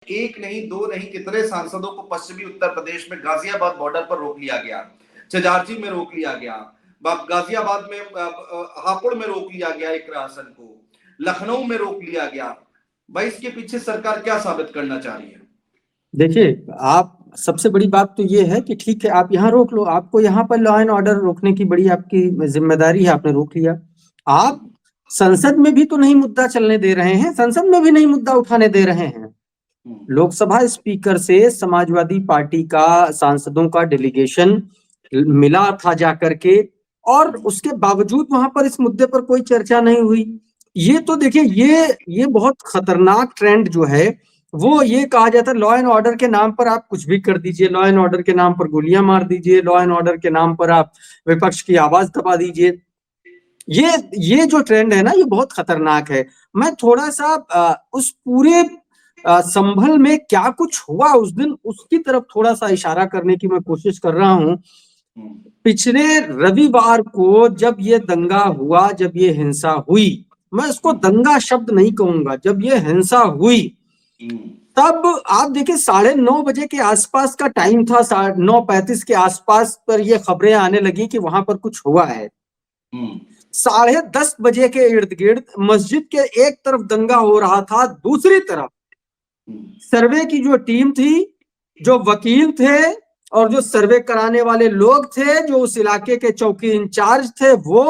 एक नहीं, दो नहीं, कितने सांसदों को पश्चिमी उत्तर प्रदेश में गाजियाबाद बॉर्डर पर रोक लिया गया, चजारजी में रोक लिया गया, गाजियाबाद में हापुड़ में रोक लिया गया, एक आसन को लखनऊ में रोक लिया गया। भाई इसके पीछे सरकार क्या साबित करना चाह रही है? देखिए, आप सबसे बड़ी बात तो ये है कि ठीक है, आप यहाँ रोक लो, आपको यहाँ पर लॉ एंड ऑर्डर रोकने की बड़ी आपकी जिम्मेदारी है, आपने रोक लिया। आप संसद में भी तो नहीं मुद्दा चलने दे रहे हैं, संसद में भी नहीं मुद्दा उठाने दे रहे हैं। लोकसभा स्पीकर से समाजवादी पार्टी का सांसदों का डेलीगेशन मिला था जाकर के, और उसके बावजूद वहां पर इस मुद्दे पर कोई चर्चा नहीं हुई। ये तो देखिए, ये बहुत खतरनाक ट्रेंड जो है, वो ये कहा जाता है लॉ एंड ऑर्डर के नाम पर आप कुछ भी कर दीजिए, लॉ एंड ऑर्डर के नाम पर गोलियां मार दीजिए, लॉ एंड ऑर्डर के नाम पर आप विपक्ष की आवाज दबा दीजिए। ये जो ट्रेंड है ना, ये बहुत खतरनाक है। मैं थोड़ा सा उस पूरे संभल में क्या कुछ हुआ उस दिन, उसकी तरफ थोड़ा सा इशारा करने की मैं कोशिश कर रहा हूं। पिछले रविवार को जब ये दंगा हुआ, जब ये हिंसा हुई, मैं इसको दंगा शब्द नहीं कहूंगा, जब ये हिंसा हुई, तब आप देखिए 9:30 के आसपास का टाइम था, 9:35 के आसपास पर ये खबरें आने लगी कि वहां पर कुछ हुआ है। 10:30 के इर्द गिर्द मस्जिद के एक तरफ दंगा हो रहा था, दूसरी तरफ सर्वे की जो टीम थी, जो वकील थे और जो सर्वे कराने वाले लोग थे, जो उस इलाके के चौकी इंचार्ज थे वो,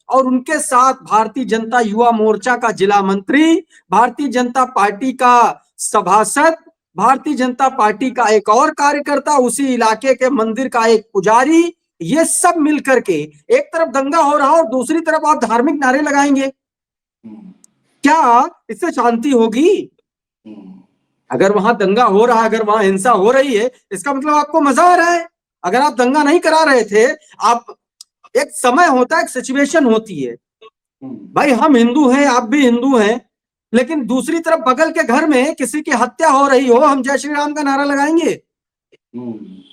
और उनके साथ भारतीय जनता युवा मोर्चा का जिला मंत्री, भारतीय जनता पार्टी का सभासद, भारतीय जनता पार्टी का एक और कार्यकर्ता, उसी इलाके के मंदिर का एक पुजारी, ये सब मिलकर के एक तरफ दंगा हो रहा और दूसरी तरफ आप धार्मिक नारे लगाएंगे, क्या इससे शांति होगी? अगर वहां दंगा हो रहा है, अगर वहां हिंसा हो रही है, इसका मतलब आपको मजा आ रहा है। अगर आप दंगा नहीं करा रहे थे, आप, एक समय होता है, एक सिचुएशन होती है, भाई हम हिंदू हैं, आप भी हिंदू हैं, लेकिन दूसरी तरफ बगल के घर में किसी की हत्या हो रही हो, हम जय श्री राम का नारा लगाएंगे?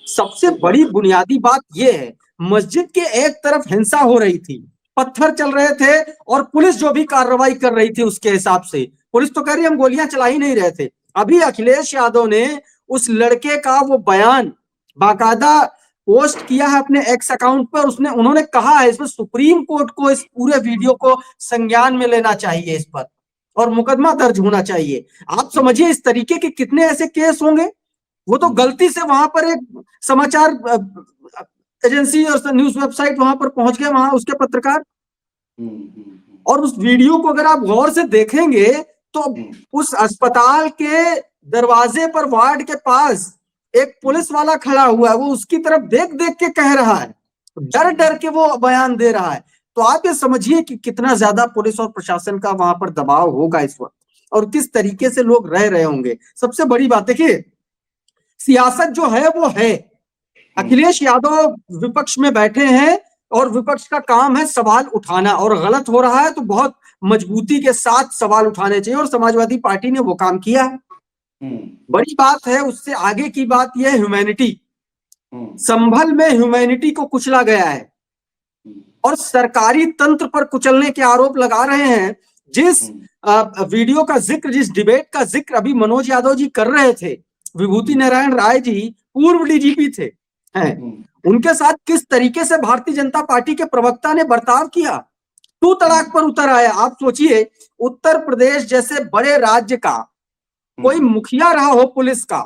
सबसे बड़ी बुनियादी बात यह है, मस्जिद के एक तरफ हिंसा हो रही थी, पत्थर चल रहे थे, और पुलिस जो भी कार्रवाई कर रही थी उसके हिसाब से, पुलिस तो कह रही हम गोलियां चला ही नहीं रहे थे। अभी अखिलेश यादव ने उस लड़के का वो बयान बाकायदा पोस्ट किया है अपने एक्स अकाउंट पर, उन्होंने कहा है इसमें सुप्रीम कोर्ट को इस पूरे वीडियो को संज्ञान में लेना चाहिए, इस पर और मुकदमा दर्ज होना चाहिए। आप समझिए इस तरीके के कितने ऐसे केस होंगे। वो तो गलती से वहां पर एक समाचार एजेंसी और न्यूज वेबसाइट वहां पर पहुंच गए, वहां उसके पत्रकार, और उस वीडियो को अगर आप गौर से देखेंगे तो उस अस्पताल के दरवाजे पर, वार्ड के पास एक पुलिस वाला खड़ा हुआ है, वो उसकी तरफ देख देख के कह रहा है, डर डर के वो बयान दे रहा है। तो आप ये समझिए कि कितना ज्यादा पुलिस और प्रशासन का वहां पर दबाव होगा इस वक्त, और किस तरीके से लोग रह रहे होंगे। सबसे बड़ी बात देखिए, सियासत जो है वो है, अखिलेश यादव विपक्ष में बैठे हैं और विपक्ष का काम है सवाल उठाना, और गलत हो रहा है तो बहुत मजबूती के साथ सवाल उठाने चाहिए, और समाजवादी पार्टी ने वो काम किया है। बड़ी बात है, उससे आगे की बात यह है ह्यूमैनिटी। संभल में ह्यूमैनिटी को कुचला गया है, और सरकारी तंत्र पर कुचलने के आरोप लगा रहे हैं। जिस वीडियो का जिक्र, जिस डिबेट का जिक्र अभी मनोज यादव जी कर रहे थे, विभूति नारायण राय जी पूर्व डीजीपी थे, उनके साथ किस तरीके से भारतीय जनता पार्टी के प्रवक्ता ने बर्ताव किया, तू तड़ाक पर उतर आया। आप सोचिए, उत्तर प्रदेश जैसे बड़े राज्य का कोई मुखिया रहा हो पुलिस का,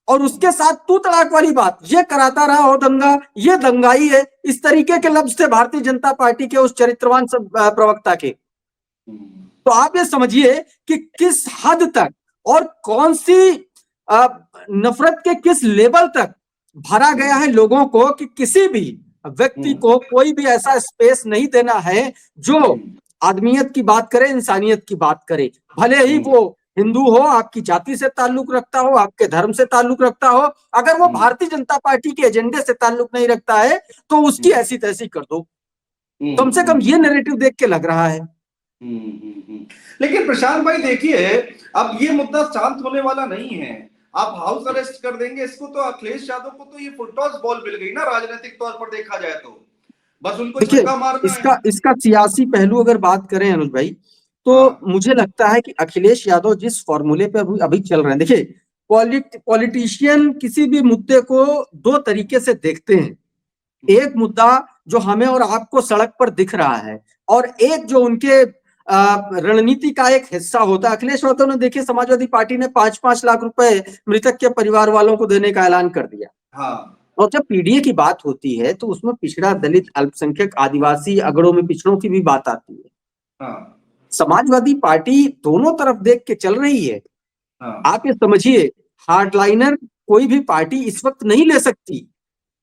और उसके साथ तू तड़ाक वाली बात, ये कराता रहा हो दंगा, ये दंगाई है, इस तरीके के लफ्ज थे भारतीय जनता पार्टी के उस चरित्रवान प्रवक्ता के। तो आप ये समझिए कि किस हद तक और कौन सी नफरत के किस लेवल तक भरा गया है लोगों को, कि किसी भी व्यक्ति को कोई भी ऐसा स्पेस नहीं देना है जो आदमियत की बात करे, इंसानियत की बात करे, भले ही वो हिंदू हो, आपकी जाति से ताल्लुक रखता हो, आपके धर्म से ताल्लुक रखता हो। अगर वो भारतीय जनता पार्टी के एजेंडे से ताल्लुक नहीं रखता है तो उसकी ऐसी तैसी कर दो। कम से कम ये नैरेटिव देख के लग रहा है। लेकिन प्रशांत भाई देखिए, अब ये मुद्दा शांत होने वाला नहीं है। आप हाउस अरेस्ट कर देंगे इसको, तो अखिलेश यादव को तो ये फुटटॉस बॉल मिल गई ना, राजनीतिक तौर पर देखा जाए तो बस उनको छक्का मारना है। इसका सियासी पहलू अगर बात करें अनुज भाई, तो मुझे लगता है कि अखिलेश यादव जिस फॉर्मूले पे अभी चल रहे हैं, देखिए पॉलिटिशियन किसी भी मुद्दे को दो तरीके से देखते हैं। एक मुद्दा जो हमें और आपको सड़क पर दिख रहा है, और एक जो उनके रणनीति का एक हिस्सा होता है। अखिलेश यादव ने देखिए, समाजवादी पार्टी ने 5-5 लाख रुपए मृतक के परिवार वालों को देने का ऐलान कर दिया। हाँ। और जब पीडीए की बात होती है तो उसमें पिछड़ा, दलित, अल्पसंख्यक, आदिवासी, अगड़ों में पिछड़ों की भी बात आती है। हाँ। समाजवादी समाजवादी पार्टी दोनों तरफ देख के चल रही है। हाँ। आप ये समझिए, हार्डलाइनर कोई भी पार्टी इस वक्त नहीं ले सकती।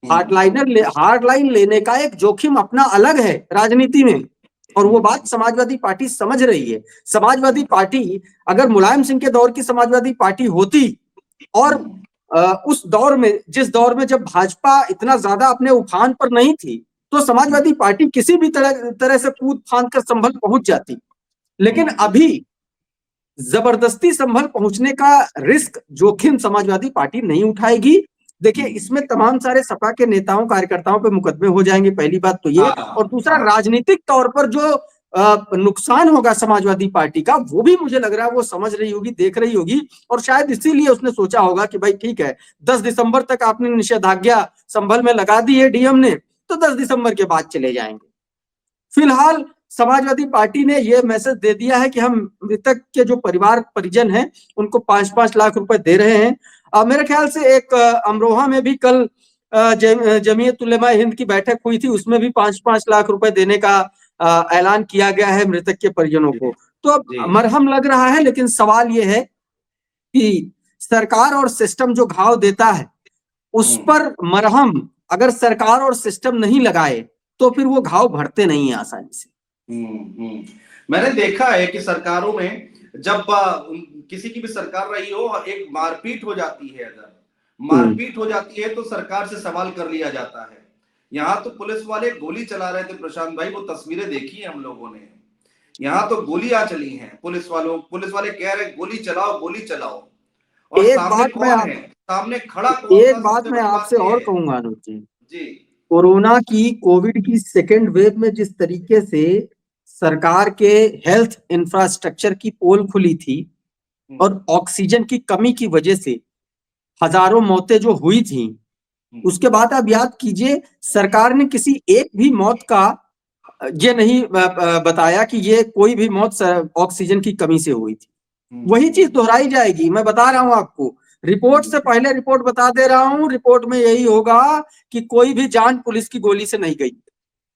हार्डलाइन लेने का एक जोखिम अपना अलग है राजनीति में, और वो बात समाजवादी पार्टी समझ रही है। समाजवादी पार्टी अगर मुलायम सिंह के दौर की समाजवादी पार्टी होती, और उस दौर में, जिस दौर में जब भाजपा इतना ज्यादा अपने उफान पर नहीं थी, तो समाजवादी पार्टी किसी भी तरह से कूद फांद कर संभल पहुंच जाती। लेकिन अभी जबरदस्ती संभल पहुंचने का रिस्क, जोखिम समाजवादी पार्टी नहीं उठाएगी। देखिए, इसमें तमाम सारे सपा के नेताओं कार्यकर्ताओं पे मुकदमे हो जाएंगे, पहली बात तो ये। और दूसरा, राजनीतिक तौर पर जो नुकसान होगा समाजवादी पार्टी का, वो भी मुझे लग रहा है वो समझ रही होगी, देख रही होगी। और शायद इसीलिए उसने सोचा होगा कि भाई ठीक है, 10 दिसंबर तक आपने निषेधाज्ञा संभल में लगा दी है डीएम ने, तो 10 दिसंबर के बाद चले जाएंगे। फिलहाल समाजवादी पार्टी ने यह मैसेज दे दिया है कि हम मृतक के जो परिवार परिजन हैं उनको 5-5 लाख रुपए दे रहे हैं। मेरे ख्याल से एक अमरोहा में भी कल जमीयत उलेमा हिंद की बैठक हुई थी, उसमें भी 5-5 लाख रुपए देने का ऐलान किया गया है मृतक के परिजनों को। तो अब मरहम लग रहा है, लेकिन सवाल यह है कि सरकार और सिस्टम जो घाव देता है, उस पर मरहम अगर सरकार और सिस्टम नहीं लगाए तो फिर वो घाव भरते नहीं है आसानी से। मैंने देखा है कि सरकारों में जब किसी की भी सरकार रही हो, एक मारपीट हो जाती है, अगर मारपीट हो जाती है तो सरकार से सवाल कर लिया जाता है। यहाँ तो पुलिस वाले गोली चला रहे थे प्रशांत भाई, वो तस्वीरें देखी है हम लोगों ने। यहाँ तो गोलियां चली हैं, पुलिस वाले कह रहे गोली चलाओ, गोली चलाओ। और सामने खड़ा कौन था? एक बात मैं आपसे और कहूंगा अनुज जी, कोरोना की, कोविड की सेकेंड वेव में जिस तरीके से सरकार के हेल्थ इंफ्रास्ट्रक्चर की पोल खुली थी, और ऑक्सीजन की कमी की वजह से हजारों मौतें जो हुई थी, उसके बाद आप याद कीजिए, सरकार ने किसी एक भी मौत का ये नहीं बताया कि ये कोई भी मौत ऑक्सीजन की कमी से हुई थी। वही चीज दोहराई जाएगी। मैं बता रहा हूं आपको, रिपोर्ट से पहले रिपोर्ट बता दे रहा हूं, रिपोर्ट में यही होगा कि कोई भी जान पुलिस की गोली से नहीं गई।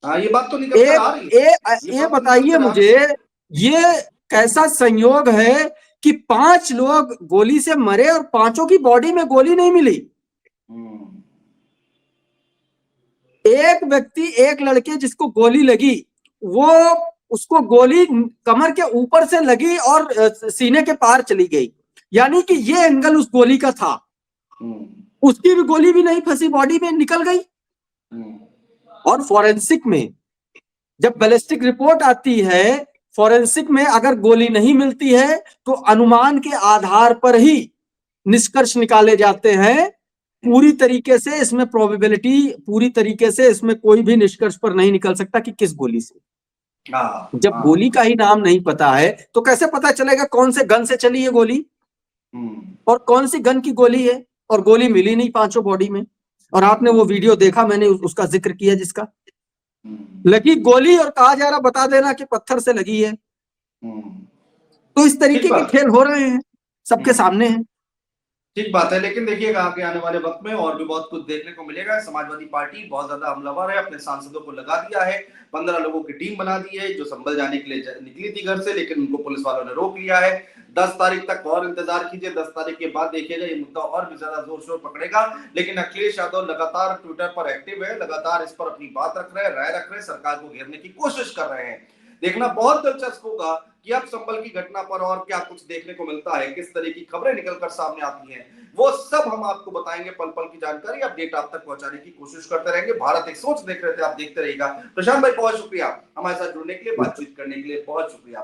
ये बात तो निकल कर आ रही है। ये बताइए मुझे, ये कैसा संयोग है कि 5 लोग गोली से मरे और 5 की बॉडी में गोली नहीं मिली। एक व्यक्ति, एक लड़के जिसको गोली लगी, वो उसको गोली कमर के ऊपर से लगी और सीने के पार चली गई, यानी कि ये एंगल उस गोली का था। उसकी भी गोली भी नहीं फंसी, बॉडी में निकल गई। और फॉरेंसिक में जब बैलिस्टिक रिपोर्ट आती है, फॉरेंसिक में अगर गोली नहीं मिलती है तो अनुमान के आधार पर ही निष्कर्ष निकाले जाते हैं। पूरी तरीके से इसमें प्रोबेबिलिटी, पूरी तरीके से इसमें कोई भी निष्कर्ष पर नहीं निकल सकता कि किस गोली से। जब गोली का ही नाम नहीं पता है तो कैसे पता चलेगा कौन से गन से चली है गोली, और कौन सी गन की गोली है। और गोली मिली नहीं 5 बॉडी में। और आपने वो वीडियो देखा, मैंने उसका जिक्र किया, जिसका लगी गोली और कहा जा रहा बता देना कि पत्थर से लगी है। तो इस तरीके के खेल हो रहे हैं, सबके सामने हैं। ठीक बात है, लेकिन देखिएगा आगे आने वाले वक्त में और भी बहुत कुछ देखने को मिलेगा। समाजवादी पार्टी बहुत ज्यादा हमलावर है, अपने सांसदों को लगा दिया है, 15 लोगों की टीम बना दी है जो संभल जाने के लिए निकली थी घर से, लेकिन उनको पुलिस वालों ने रोक लिया है। 10 तारीख तक और इंतजार कीजिए, 10 तारीख के बाद देखिएगा ये मुद्दा और भी ज्यादा जोर शोर पकड़ेगा। लेकिन अखिलेश यादव लगातार ट्विटर पर एक्टिव है, लगातार इस पर अपनी बात रख रहे हैं, राय रख रहे हैं, सरकार को घेरने की कोशिश कर रहे हैं। देखना बहुत दिलचस्प होगा कि अब संभल की घटना पर और क्या कुछ देखने को मिलता है, किस तरह की खबरें निकलकर सामने आती हैं, वो सब हम आपको बताएंगे। पल पल की जानकारी, अपडेट आप तक पहुंचाने की कोशिश करते रहेंगे। भारत एक सोच देख रहे थे, आप देखते रहिएगा। प्रशांत भाई बहुत शुक्रिया हमारे साथ जुड़ने के लिए, बातचीत करने के लिए बहुत शुक्रिया।